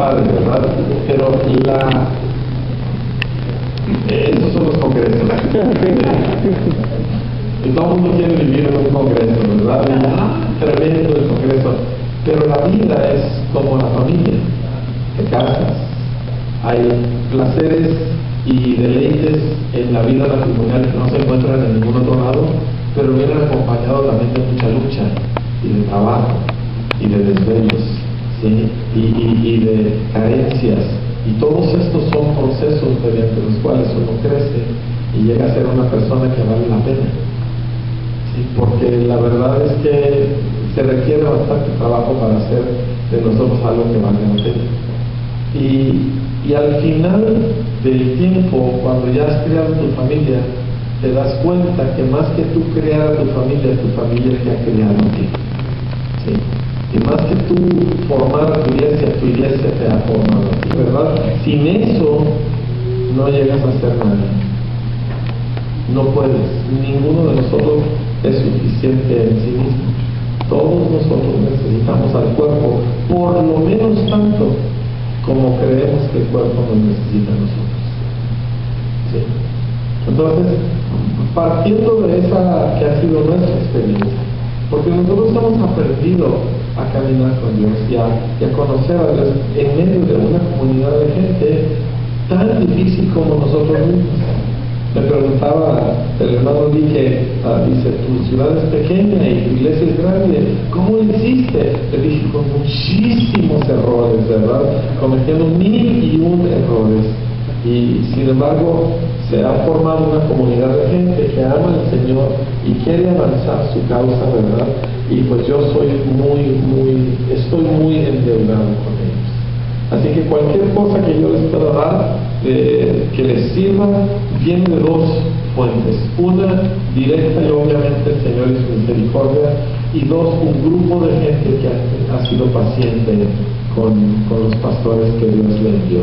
padre, ¿verdad? Pero esos son los congresos. Y todo el mundo quiere vivir en un congreso, ¿verdad? Tremendo el congreso. Pero la vida es como la familia. Te casas, hay placeres y deleites en la vida matrimonial que no se encuentran en ningún otro lado, pero vienen acompañados también de mucha lucha y de trabajo y de desvelos, ¿sí? y de carencias, y todos estos son procesos mediante los cuales uno crece y llega a ser una persona que vale la pena, ¿sí? Porque la verdad es que se requiere bastante trabajo para hacer de nosotros algo que vale la pena. Y al final del tiempo, cuando ya has creado tu familia, te das cuenta que más que tú crear a tu familia te ha creado a ti, ¿sí? Y más que tú formar a tu iglesia te ha formado a ti, ¿verdad? Sin eso no llegas a ser nada. No puedes. Ninguno de nosotros es suficiente en sí mismo. Todos nosotros necesitamos al cuerpo, por lo menos tanto como creemos que el cuerpo nos necesita a nosotros, ¿sí? Entonces, partiendo de esa que ha sido nuestra experiencia, porque nosotros hemos aprendido a caminar con Dios y a conocer a Dios en medio de una comunidad de gente tan difícil como nosotros mismos. Me preguntaba el hermano dice, tu ciudad es pequeña y tu iglesia es grande, ¿cómo lo hiciste? Le dije, con muchísimos errores, ¿verdad? Cometiendo 1001 errores. Y sin embargo, se ha formado una comunidad de gente que ama al Señor y quiere avanzar su causa, ¿verdad? Y pues yo estoy muy endeudado con ellos. Así que cualquier cosa que yo les pueda dar, que les sirva, viene de dos fuentes. Una, directa y obviamente el Señor y su misericordia. Y dos, un grupo de gente que ha sido paciente con los pastores que Dios le envió.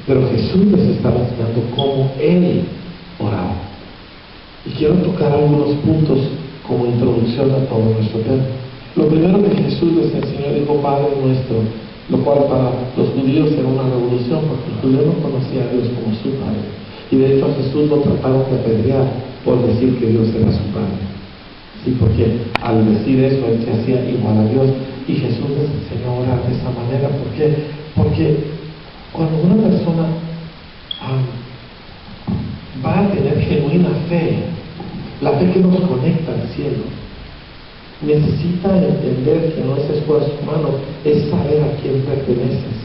Pero Jesús les estaba enseñando cómo Él oraba. Y quiero tocar algunos puntos como introducción a todo nuestro tema. Lo primero que Jesús les enseñó, dijo, Padre nuestro, lo cual para los judíos era una revolución, porque el judío no conocía a Dios como su Padre. Y de hecho a Jesús lo trataron de apedrear por decir que Dios era su Padre. Sí, porque al decir eso, Él se hacía igual a Dios. Y Jesús les enseñó a orar de esa manera. ¿Por qué? Porque cuando una persona va a tener genuina fe, la fe que nos conecta al cielo, necesita entender que no es esfuerzo humano, es saber a quién perteneces.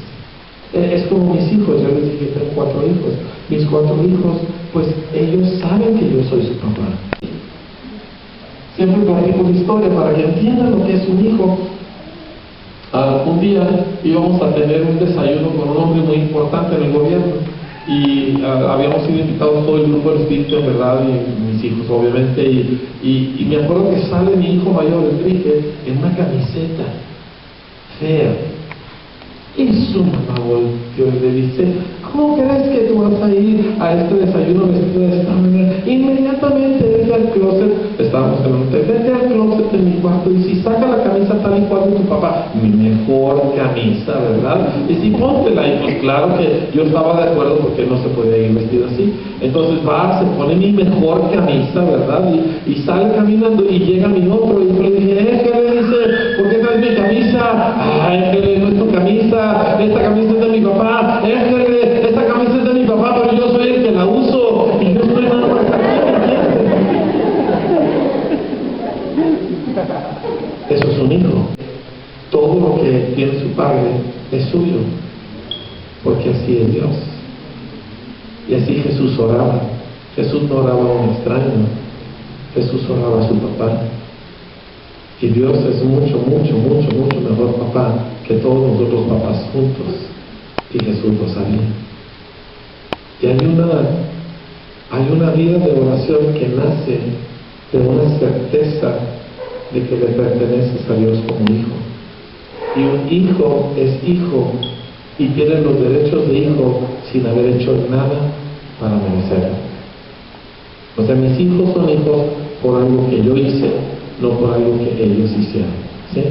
Es como mis hijos, yo les dije, tengo 4 hijos. Mis 4 hijos, pues ellos saben que yo soy su papá. Siempre platico la historia para que entiendan lo que es un hijo. Un día íbamos a tener un desayuno con un hombre muy importante en el gobierno y habíamos sido invitados todo el grupo del Espíritu, en verdad, y mis hijos obviamente, y me acuerdo que sale mi hijo mayor, Enrique, en una camiseta fea. Y su mamá volteó y le dice, ¿cómo crees que tú vas a ir a este desayuno vestido de esta manera? Inmediatamente vete al closet, estábamos en un hotel, vete al closet de mi cuarto y si saca la camisa tal y cual de tu papá, mi mejor camisa, ¿verdad? Y si póntela, y pues claro que yo estaba de acuerdo porque no se podía ir vestido así. Entonces va, se pone mi mejor camisa, ¿verdad? Y sale caminando y llega mi otro hijo y le dije, ¿qué le dice? ¿Por qué traes mi camisa? Ay, que no es tu camisa. Esta camisa es de mi papá, esta camisa es de mi papá, pero yo soy el que la uso y yo estoy nada más aquí. Eso es un hijo. Todo lo que tiene su padre es suyo, porque así es Dios. Y así Jesús oraba. Jesús no oraba a un extraño, Jesús oraba a su papá. Y Dios es mucho mejor papá que todos nosotros papás juntos. Y Jesús lo sabía. Y hay una vida de oración que nace de una certeza de que le perteneces a Dios como hijo. Y un hijo es hijo y tiene los derechos de hijo sin haber hecho nada para merecerlo. O sea, mis hijos son hijos por algo que yo hice, no por algo que ellos hicieron, ¿sí?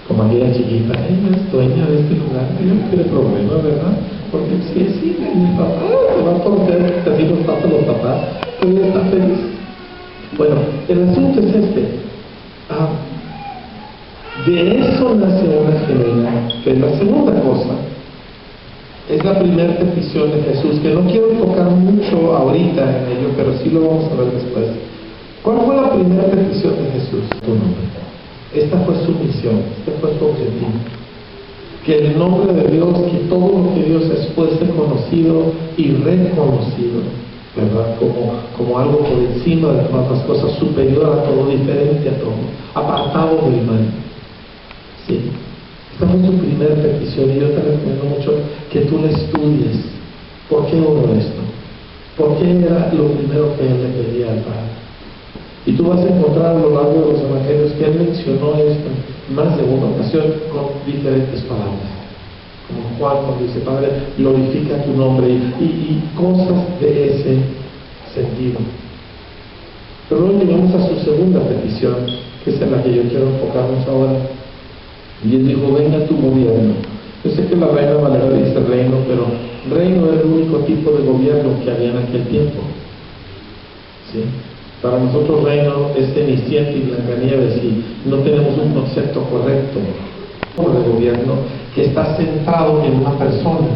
como aquella chiquita, ella es dueña de este lugar, ella no tiene problema, ¿verdad? Porque si es hija y mi papá se va a poner, así nos pasan los papás, pero ella está feliz. Bueno, el asunto es este. De eso nace una genuina, que es la segunda cosa. Es la primera petición de Jesús, que no quiero enfocar mucho ahorita en ello, pero sí lo vamos a ver después. ¿Cuál fue la primera petición de Jesús? Tu nombre. Esta fue su misión, este fue su objetivo. Que el nombre de Dios, que todo lo que Dios es, fuese conocido y reconocido, ¿verdad? Como algo por encima de todas las cosas, superior a todo, diferente a todo, apartado del mal. Sí. Esta fue su primera petición y yo te recomiendo mucho que tú la estudies. ¿Por qué oró esto? ¿Por qué era lo primero que él le pedía al Padre? Y tú vas a encontrar a lo largo de los evangelios que él mencionó esto en más de una ocasión con diferentes palabras. Como Juan cuando dice, Padre, glorifica tu nombre y cosas de ese sentido. Pero luego llegamos a su segunda petición, que es en la que yo quiero enfocarnos ahora. Y él dijo, venga tu gobierno. Yo sé que la Reina Valera dice reino, pero reino era el único tipo de gobierno que había en aquel tiempo. ¿Sí? Para nosotros reino es Cenicienta y Blancanieves y no tenemos un concepto correcto de gobierno que está centrado en una persona.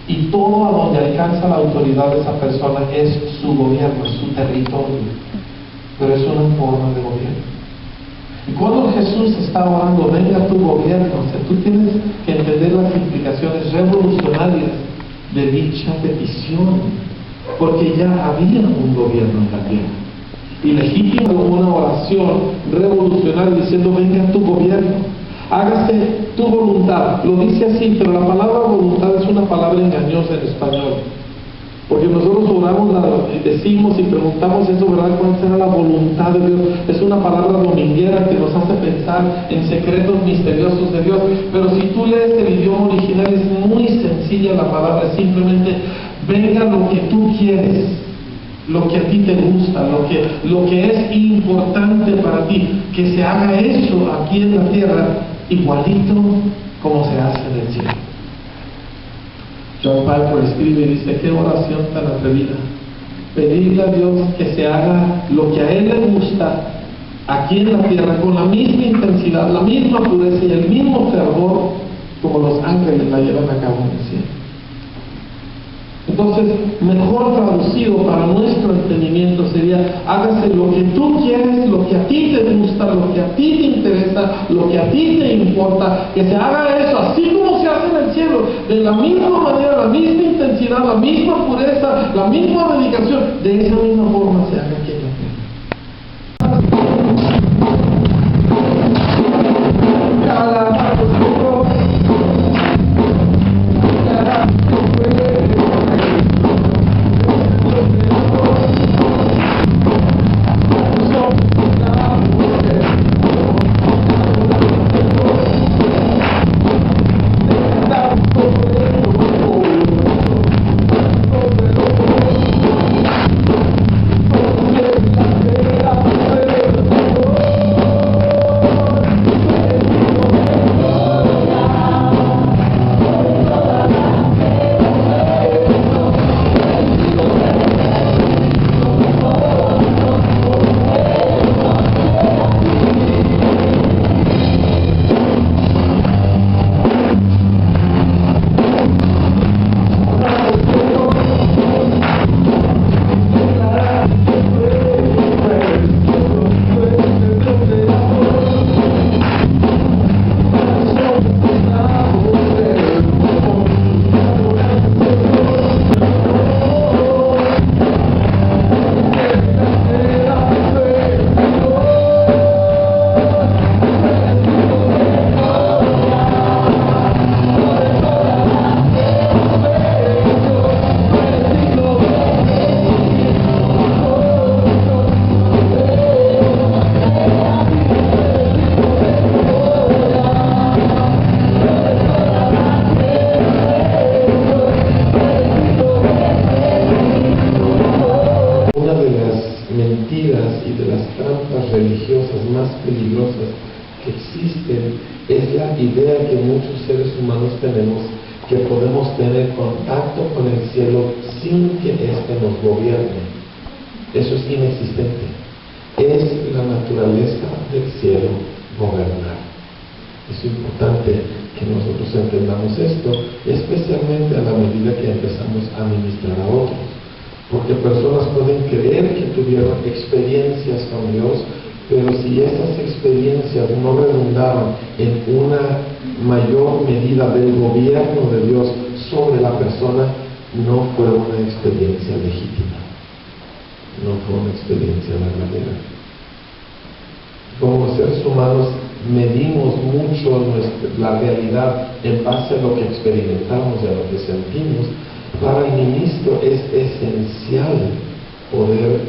Y todo a donde alcanza la autoridad de esa persona es su gobierno, es su territorio. Pero es una forma de gobierno. Y cuando Jesús está orando, venga tu gobierno, o sea, tú tienes que entender las implicaciones revolucionarias de dicha petición, porque ya había un gobierno en la tierra. Y legítimo una oración revolucionaria diciendo, venga tu gobierno, hágase tu voluntad. Lo dice así, pero la palabra voluntad es una palabra engañosa en español. Porque nosotros oramos, decimos y preguntamos eso, ¿verdad? ¿Cuál será la voluntad de Dios? Es una palabra dominguera que nos hace pensar en secretos misteriosos de Dios. Pero si tú lees el idioma original, es muy sencilla la palabra, es simplemente, venga lo que tú quieres, lo que a ti te gusta, lo que es importante para ti, que se haga eso aquí en la tierra, igualito como se hace en el cielo. John Piper escribe y dice, qué oración tan atrevida. Pedirle a Dios que se haga lo que a Él le gusta aquí en la tierra con la misma intensidad, la misma pureza y el mismo fervor como los ángeles la llevan a cabo en el cielo. Entonces, mejor traducido para nuestro entendimiento sería, hágase lo que tú quieres, lo que a ti te gusta, lo que a ti te interesa, lo que a ti te importa, que se haga eso así como se hace en el cielo, de la misma manera, la misma intensidad, la misma pureza, la misma dedicación, de esa misma forma se haga aquí en la tierra. idea que muchos seres humanos tenemos, que podemos tener contacto con el cielo sin que éste nos gobierne. Eso es inexistente. Es la naturaleza del cielo gobernar. Es importante que nosotros entendamos esto, especialmente a la medida que empezamos a ministrar a otros. Porque personas pueden creer que tuvieron experiencias con Dios, pero si esas experiencias no redundaron en una mayor medida del gobierno de Dios sobre la persona, no fue una experiencia legítima, no fue una experiencia verdadera. Como seres humanos medimos mucho la realidad en base a lo que experimentamos y a lo que sentimos. Para el ministro es esencial poder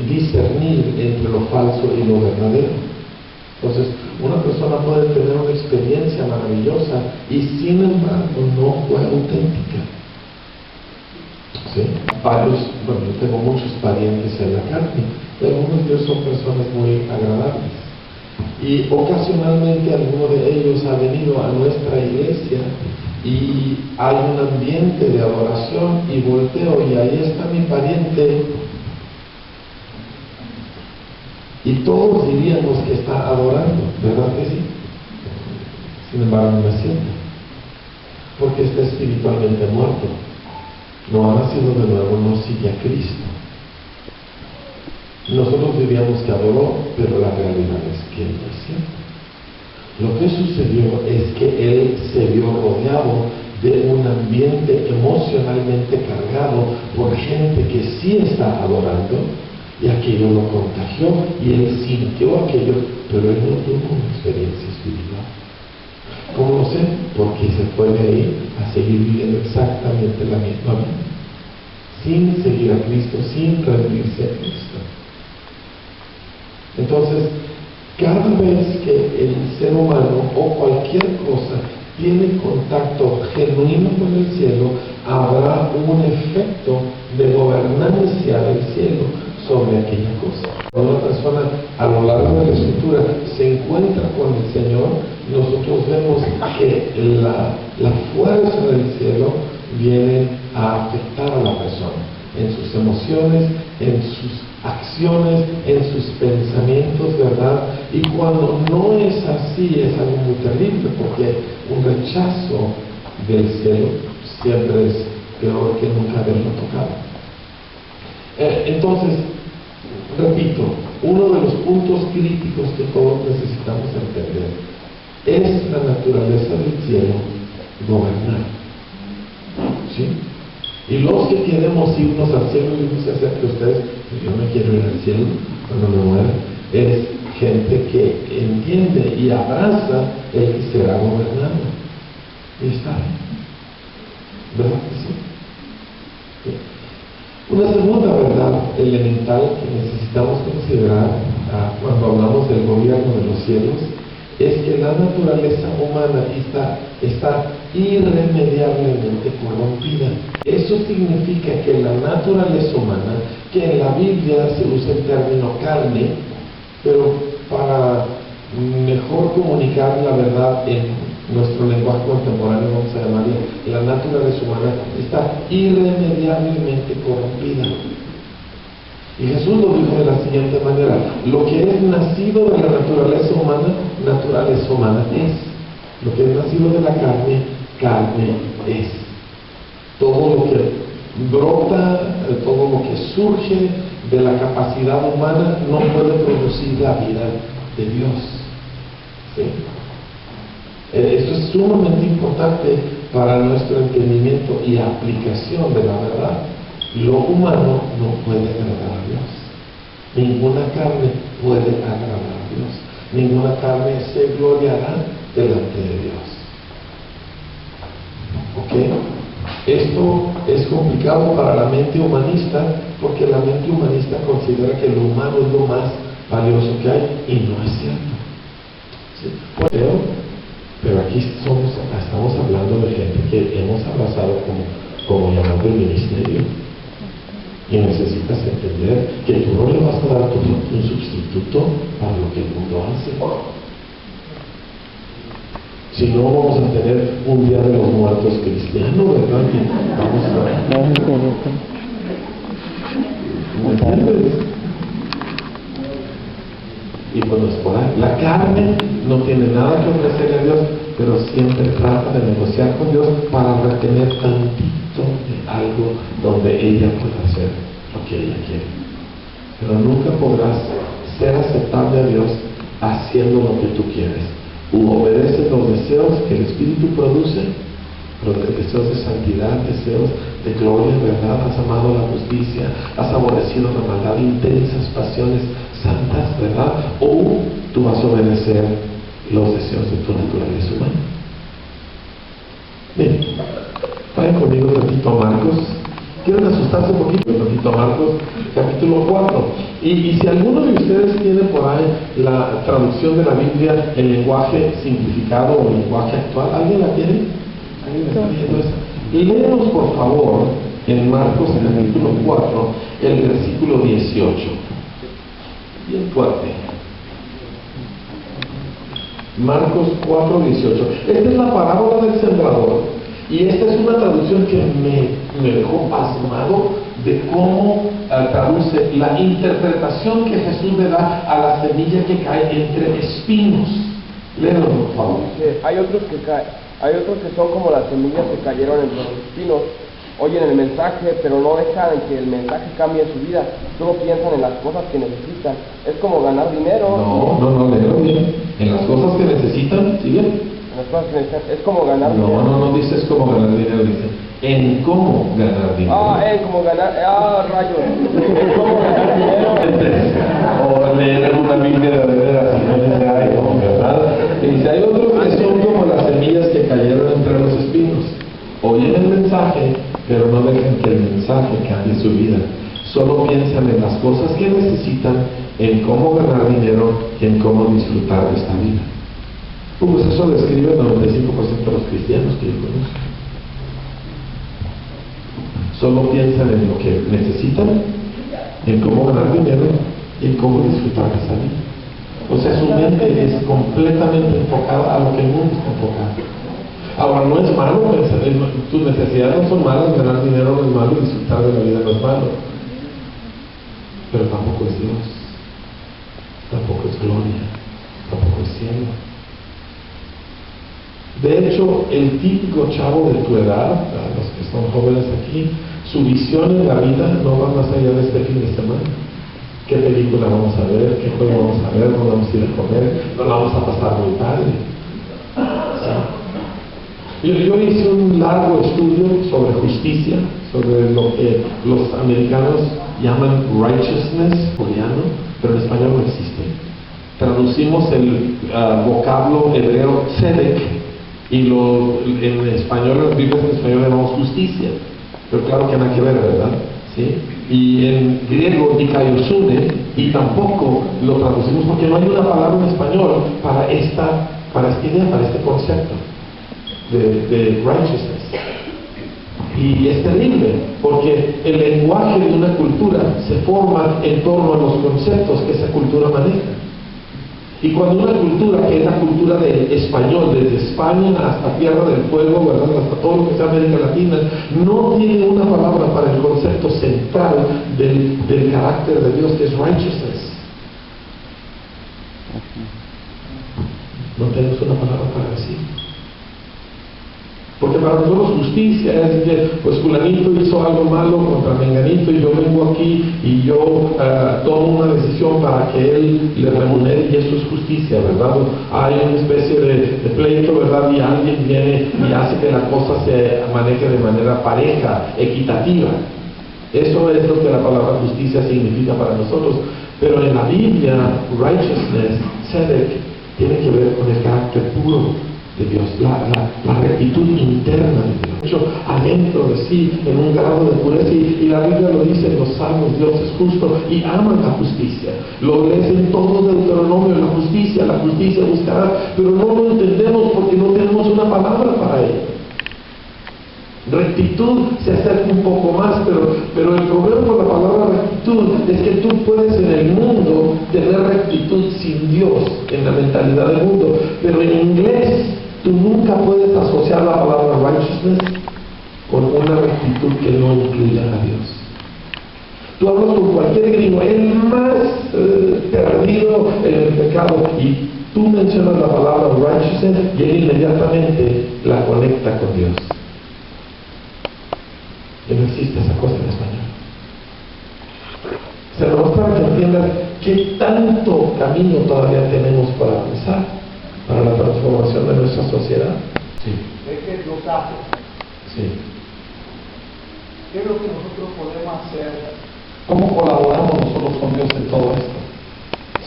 discernir entre lo falso y lo verdadero. Entonces, una persona puede tener una experiencia maravillosa y sin embargo no fue auténtica. ¿Sí? Yo tengo muchos parientes en la carne, pero algunos de ellos son personas muy agradables. Y ocasionalmente alguno de ellos ha venido a nuestra iglesia y hay un ambiente de adoración y volteo y ahí está mi pariente y todos diríamos que está adorando, ¿verdad que sí? Sin embargo no es cierto, porque está espiritualmente muerto, no ha nacido de nuevo, no sigue a Cristo. Nosotros diríamos que adoró, pero la realidad es que no es cierto. Lo que sucedió es que él se vio rodeado de un ambiente emocionalmente cargado por gente que sí está adorando, y aquello lo contagió, y él sintió aquello, pero él no tuvo una experiencia espiritual. ¿Cómo lo sé? Porque se fue de ahí a seguir viviendo exactamente la misma vida, sin seguir a Cristo, sin rendirse a Cristo. Entonces, cada vez que el ser humano o cualquier cosa tiene contacto genuino con el cielo, habrá un efecto de gobernancia del cielo sobre aquella cosa. Cuando una persona a lo largo de la Escritura se encuentra con el Señor, nosotros vemos que la fuerza del cielo viene a afectar a la persona en sus emociones, en sus acciones, en sus pensamientos, ¿verdad? Y cuando no es así, es algo muy terrible, porque un rechazo del cielo siempre es peor que nunca haberlo tocado. Entonces, repito, uno de los puntos críticos que todos necesitamos entender es la naturaleza del cielo gobernar. ¿Sí? Y los que queremos irnos al cielo, y no sé acerca de ustedes, pues yo me quiero ir al cielo cuando me muera, es gente que entiende y abraza el que será gobernado. Y está ahí. ¿Verdad que sí? Sí. Una segunda verdad elemental que necesitamos considerar cuando hablamos del gobierno de los cielos es que la naturaleza humana está irremediablemente corrompida. Eso significa que la naturaleza humana, que en la Biblia se usa el término carne, pero para mejor comunicar la verdad en nuestro lenguaje contemporáneo, vamos a llamarle la naturaleza humana, está irremediablemente corrompida. Y Jesús lo dijo de la siguiente manera: lo que es nacido de la naturaleza humana es. Lo que es nacido de la carne, carne es. Todo lo que brota, todo lo que surge de la capacidad humana no puede producir la vida de Dios. ¿Sí? Esto es sumamente importante para nuestro entendimiento y aplicación de la verdad. Lo humano no puede agradar a Dios. Ninguna carne puede agradar a Dios. Ninguna carne se gloriará delante de Dios. ¿Ok? Esto es complicado para la mente humanista, porque la mente humanista considera que lo humano es lo más valioso que hay, y no es cierto. ¿Sí? Pero aquí estamos hablando de gente que hemos abrazado como llamado el ministerio. Y necesitas entender que tú no le vas a dar un sustituto para lo que el mundo hace. Si no, vamos a tener un día de los muertos cristiano, ¿verdad? Y vamos ¿me entiendes? Y pues no es por ahí. La carne no tiene nada que ofrecerle a Dios, pero siempre trata de negociar con Dios para retener tantito de algo donde ella pueda hacer lo que ella quiere. Pero nunca podrás ser aceptable a Dios haciendo lo que tú quieres. Obedeces los deseos que el Espíritu produce, pero deseos de santidad, deseos de gloria, verdad. Has amado la justicia, has aborrecido la maldad, intensas pasiones santas, ¿verdad? O tú vas a obedecer los deseos de tu naturaleza humana. Bien, vayan conmigo tantito a Marcos. Quieren asustarse un poquito, tantito a Marcos, capítulo 4. Y si alguno de ustedes tiene por ahí la traducción de la Biblia en lenguaje simplificado o lenguaje actual, ¿alguien la tiene? ¿Alguien la está leyendo esa? Léenos por favor en Marcos, en el capítulo 4, el versículo 18. Bien fuerte. Marcos 4, 18. Esta es la parábola del sembrador. Y esta es una traducción que me dejó pasmado de cómo traduce la interpretación que Jesús le da a la semilla que cae entre espinos. Léelo, por favor. Hay otros que son como las semillas que cayeron entre los espinos. Oyen el mensaje, pero no dejan que el mensaje cambie su vida. Solo piensan en las cosas que necesitan. Es como ganar dinero. No, léelo bien. En las cosas que necesitan, ¿sigue? En las cosas que necesitan. Es como ganar dinero. No dices cómo ganar dinero, dice en cómo ganar dinero. Como ganar. Rayos. Es como ganar dinero. O leer una Biblia de veras, si no dice algo, ¿verdad? Y dice, hay otros que son como las semillas que cayeron entre los espinos. Oyen el mensaje, pero no dejan que el mensaje cambie su vida. Solo piensan en las cosas que necesitan, en cómo ganar dinero y en cómo disfrutar de esta vida. Pues eso describe el 95% de los cristianos que yo conozco. Solo piensan en lo que necesitan, en cómo ganar dinero y en cómo disfrutar de esa vida. O sea, su mente es completamente enfocada a lo que el mundo está enfocado. Ahora, no es malo pensar, tus necesidades no son malas, ganar dinero no es malo, disfrutar de la vida no es malo. Pero tampoco es Dios, tampoco es gloria, tampoco es cielo. De hecho, el típico chavo de tu edad, los que son jóvenes aquí, su visión en la vida no va más allá de este fin de semana. ¿Qué película vamos a ver? ¿Qué juego vamos a ver? ¿Dónde vamos a ir a comer? ¿Dónde vamos a pasar muy padre? ¿Sí? Yo hice un largo estudio sobre justicia, sobre lo que los americanos llaman righteousness, coreano, pero en español no existe. Traducimos el vocablo hebreo tzedek y en español, en las Biblias en español llamamos justicia, pero claro que nada que ver, ¿verdad? ¿Sí? Y en griego dikaiosune, y tampoco lo traducimos porque no hay una palabra en español para esta idea, para este concepto de righteousness. Y es terrible porque el lenguaje de una cultura se forma en torno a los conceptos que esa cultura maneja. Y cuando una cultura, que es la cultura del español, desde España hasta Tierra del Fuego, ¿verdad?, hasta todo lo que sea América Latina, no tiene una palabra para el concepto central del carácter de Dios, que es righteousness. No tenemos una palabra para decir. Porque para nosotros justicia es decir, pues fulanito hizo algo malo contra menganito y yo vengo aquí y yo tomo una decisión para que él le remunere y eso es justicia, ¿verdad? Hay una especie de pleito, ¿verdad? Y alguien viene y hace que la cosa se maneje de manera pareja, equitativa. Eso es lo que la palabra justicia significa para nosotros. Pero en la Biblia, righteousness, tzedek, tiene que ver con el carácter puro de Dios, la rectitud interna de Dios, hecho adentro de sí, en un grado de pureza, y la Biblia lo dice en los Salmos, Dios es justo y ama la justicia. Lo lees en todo Deuteronomio, la justicia buscará, pero no lo entendemos porque no tenemos una palabra para ello. Rectitud se acerca un poco más, pero el problema con la palabra rectitud es que tú puedes en el mundo tener rectitud sin Dios, en la mentalidad del mundo, pero en inglés Tú nunca puedes asociar la palabra righteousness con una rectitud que no incluya a Dios. Tú hablas con cualquier gringo, el más perdido en el pecado, y tú mencionas la palabra righteousness y él inmediatamente la conecta con Dios. Y no existe esa cosa en español. Se nos para que entiendan qué tanto camino todavía tenemos para cruzar para la transformación de nuestra sociedad. Sí. Es que los hace. Sí. ¿Qué es lo que nosotros podemos hacer? ¿Cómo colaboramos nosotros con Dios en todo esto?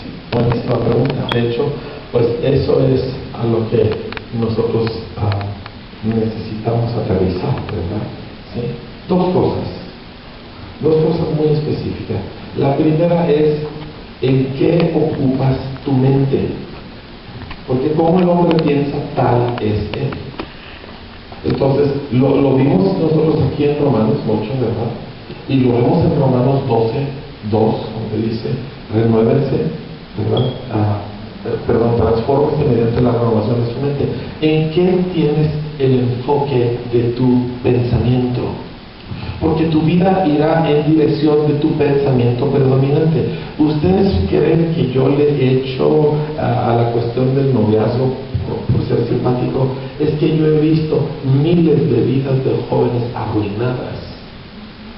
Sí, buenísima pregunta. De hecho, pues eso es a lo que nosotros necesitamos aterrizar, ¿verdad? ¿Sí? Dos cosas muy específicas. La primera es en qué ocupas tu mente, porque como el hombre piensa, tal es él. Entonces, lo vimos nosotros aquí en Romanos 8, ¿verdad? Y lo vemos en Romanos 12, 2, donde dice, renuévense, ¿verdad? Transfórmense mediante la renovación de su mente. ¿En qué tienes el enfoque de tu pensamiento? Porque tu vida irá en dirección de tu pensamiento predominante. ¿Ustedes creen que yo le he hecho a la cuestión del noviazgo por ser simpático? Es que yo he visto miles de vidas de jóvenes arruinadas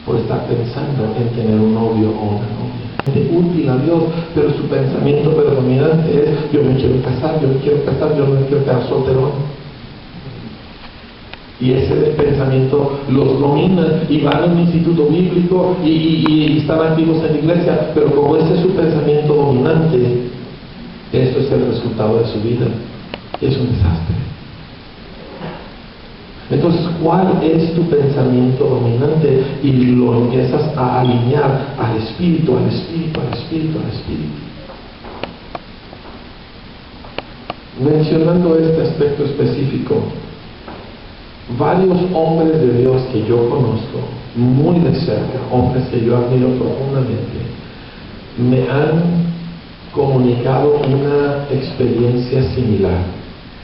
por estar pensando en tener un novio o una novia. Es útil a Dios, pero su pensamiento predominante es: yo me quiero casar, yo no me quiero quedar solterón. Y ese pensamiento los domina y van a un instituto bíblico y están activos en la iglesia, pero como ese es su pensamiento dominante, eso es el resultado de su vida. Es un desastre. Entonces, ¿cuál es tu pensamiento dominante? Y lo empiezas a alinear al Espíritu, al Espíritu, al Espíritu, al Espíritu. Mencionando este aspecto específico, varios hombres de Dios que yo conozco muy de cerca, hombres que yo admiro profundamente, me han comunicado una experiencia similar.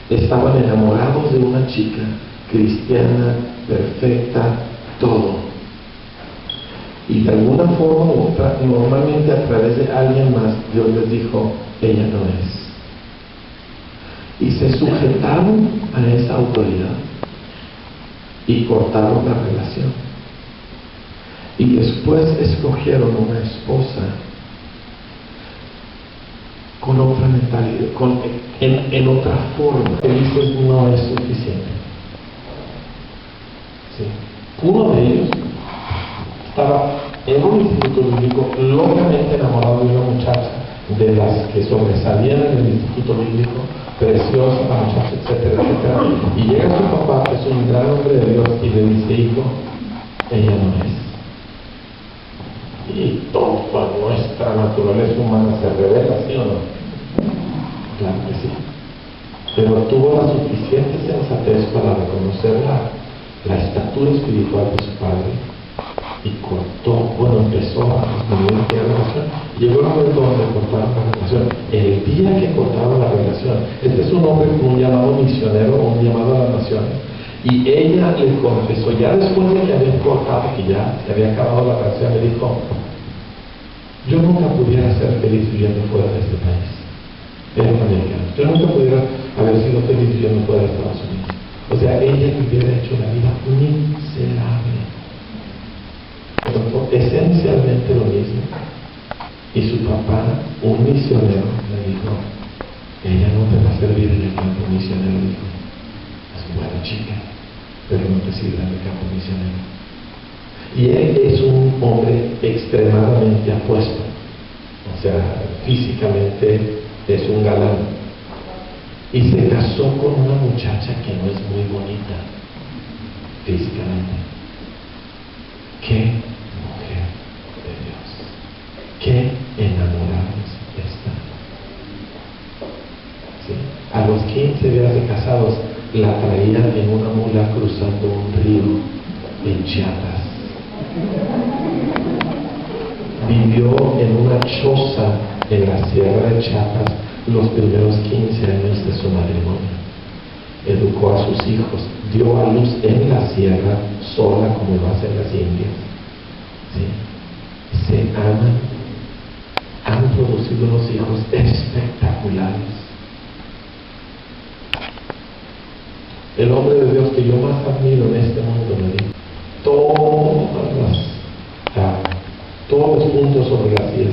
Estaban enamorados de una chica cristiana, perfecta, todo. Y de alguna forma u otra, normalmente a través de alguien más, Dios les dijo: ella no es. Y se sujetaron a esa autoridad y cortaron la relación. Y después escogieron una esposa con otra mentalidad, en otra forma. Que dices, no es suficiente. Sí. Uno de ellos estaba en un instituto bíblico locamente enamorado de una muchacha de las que sobresalían en el instituto bíblico, preciosa la muchacha, etcétera, etcétera. Y llega su papá, que es un gran hombre de Dios, y le dice: hijo, ella no es. Y toda nuestra naturaleza humana se revela, ¿sí o no? Claro que sí. Pero tuvo la suficiente sensatez para reconocer la estatura espiritual de su padre y empezó a disminuir la relación. Llegó el momento donde cortaron la relación. El día que cortaron la relación, este es un hombre con un llamado misionero, un llamado a las naciones, y ella le confesó, ya después de que habían cortado, que ya se había acabado la relación, le dijo: yo nunca pudiera ser feliz viviendo fuera de este país. Era un americano. Yo nunca pudiera haber sido feliz viviendo fuera de Estados Unidos. O sea, ella hubiera hecho la vida miserable. Esencialmente lo mismo. Y su papá, un misionero, le dijo: ella no te va a servir en el campo misionero. Dijo: es buena chica, pero no te sirve en el campo misionero. Y él es un hombre extremadamente apuesto, o sea, físicamente es un galán, y se casó con una muchacha que no es muy bonita físicamente. ¡Qué mujer de Dios! ¡Qué enamorados están! ¿Sí? A los 15 días de casados la traía en una mula cruzando un río en Chiapas. Vivió en una choza en la sierra de Chiapas los primeros 15 años de su matrimonio. educó a sus hijos, dio a luz en la sierra, sola como lo hacen las indias. ¿Sí? Se aman, han producido unos hijos espectaculares. El hombre de Dios que yo más admiro en este mundo me dijo todos los puntos sobre las 10.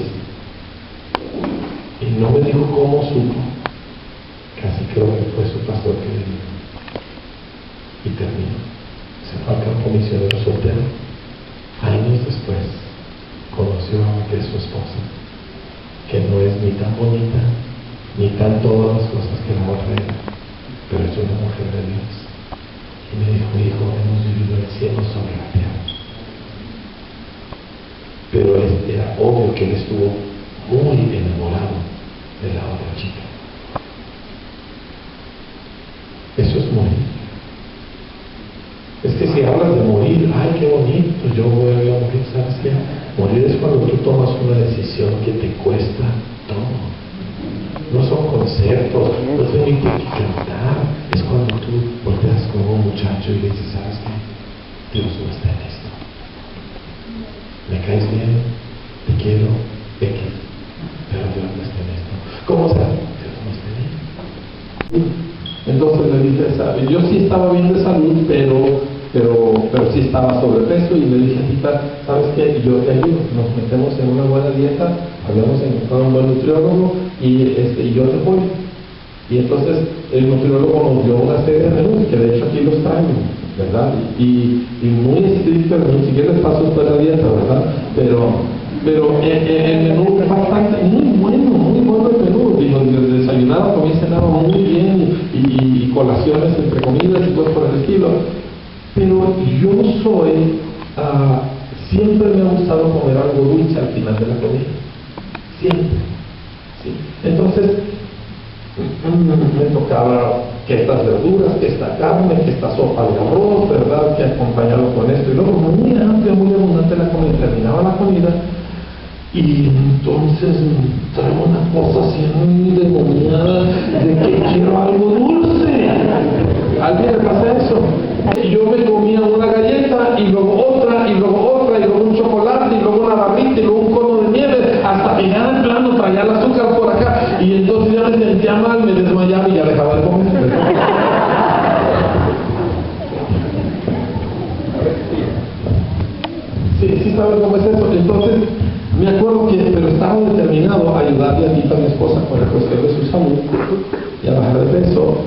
Y no me dijo cómo supo. Casi creo que fue su pastor que le dijo. Y terminó. Se fue al campo misionero soltero. Años después conoció a que es su esposa, que no es ni tan bonita ni tan todas las cosas que la otra era, pero es una mujer de Dios. Y me dijo, hijo, hemos vivido el cielo sobre la tierra. Pero era obvio que él estuvo muy enamorado de la otra chica. Eso es morir. Es que si hablas de morir, ay, qué bonito, yo voy a morir, ¿sabes qué? Morir es cuando tú tomas una decisión que te cuesta todo. No son conceptos, no te permite cantar. Es cuando tú volteas como un muchacho y le dices, ¿sabes qué? Dios no está en esto. Me caes bien, te quiero, pero Dios no está en esto. ¿Cómo sabes? Dios no está en esto. Entonces le dije, yo sí estaba bien de salud, pero sí estaba sobrepeso, y le dije, Tita, ¿sabes qué? Yo te ayudo, nos metemos en una buena dieta, habíamos encontrado un buen nutriólogo y yo te apoyo. Y entonces el nutriólogo nos dio una serie de menús, que de hecho aquí los traigo, ¿verdad? Y muy estricto, si quieres les paso después la dieta, ¿verdad? Pero el menú es bastante, muy bueno el menú. Digo, desayunaba, comí, cenaba muy bien, y colaciones entre comidas y cosas por el estilo. Pero yo soy, siempre me ha gustado comer algo dulce al final de la comida. Siempre. ¿Sí? Entonces, me tocaba que estas verduras, que esta carne, que esta sopa de arroz, ¿verdad? Que acompañado con esto. Y luego muy amplia, muy abundante la comida. Terminaba la comida. Y entonces traigo una cosa así muy demoniada de que quiero algo dulce. ¿A alguien le pasa eso? Y yo me comía una galleta, y luego otra, y luego un chocolate, y luego una barrita, y luego un cono de nieve, hasta que ya de plano traía el azúcar por acá, y entonces ya me sentía mal, me desmayaba y ya dejaba de comer. Sí sabes cómo es eso. Entonces me acuerdo pero estaba determinado a ayudarle a mi esposa con el cuestión de su salud y a bajar de peso.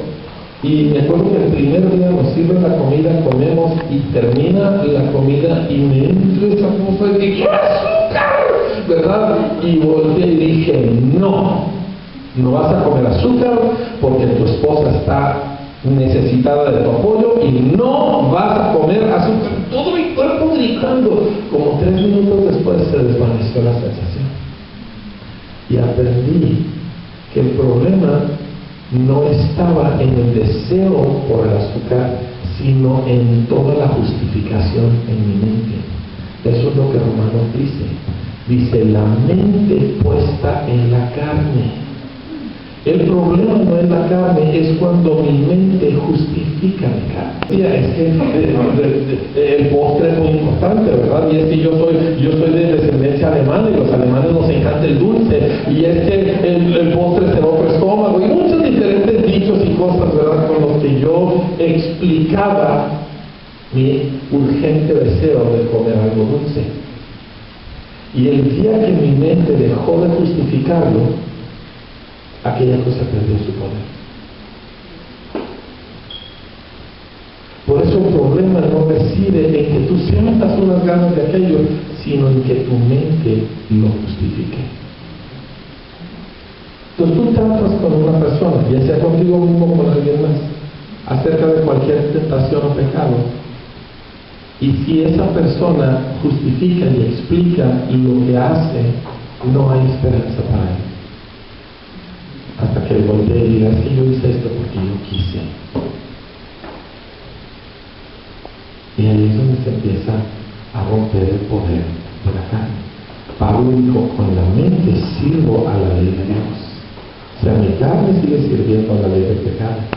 Y me acuerdo que el primer día nos sirven la comida, comemos, y termina la comida y me entra esa cosa de que ¡quiero azúcar! ¿Verdad? Y volteé y dije, no vas a comer azúcar porque tu esposa está necesitada de tu apoyo, y no vas a comer azúcar. Todo mi cuerpo gritando. Como 3 minutos después se desvaneció la sensación. Y aprendí que el problema no estaba en el deseo por el azúcar, sino en toda la justificación en mi mente. Eso es lo que Romanos dice. Dice, la mente puesta en la carne. El problema no es la carne, es cuando mi mente justifica mi carne. Es que el postre es muy importante, ¿verdad? Y es que yo soy de descendencia alemana, y los alemanes nos encanta el dulce, y es que el postre es el otro estómago, y muchos diferentes dichos y cosas, ¿verdad? Con los que yo explicaba mi urgente deseo de comer algo dulce. Y el día que mi mente dejó de justificarlo, aquella cosa perdió su poder. Por eso el problema no reside en que tú sientas unas ganas de aquello, sino en que tu mente lo justifique. Entonces tú tratas con una persona, ya sea contigo mismo o con alguien más, acerca de cualquier tentación o pecado, y si esa persona justifica y explica lo que hace, no hay esperanza para él. Hasta que voltee y diga, es que yo hice esto porque yo quise. Y ahí es donde se empieza a romper el poder de la carne. Pablo dijo, con la mente sirvo a la ley de Dios. O sea, mi carne sigue sirviendo a la ley del pecado.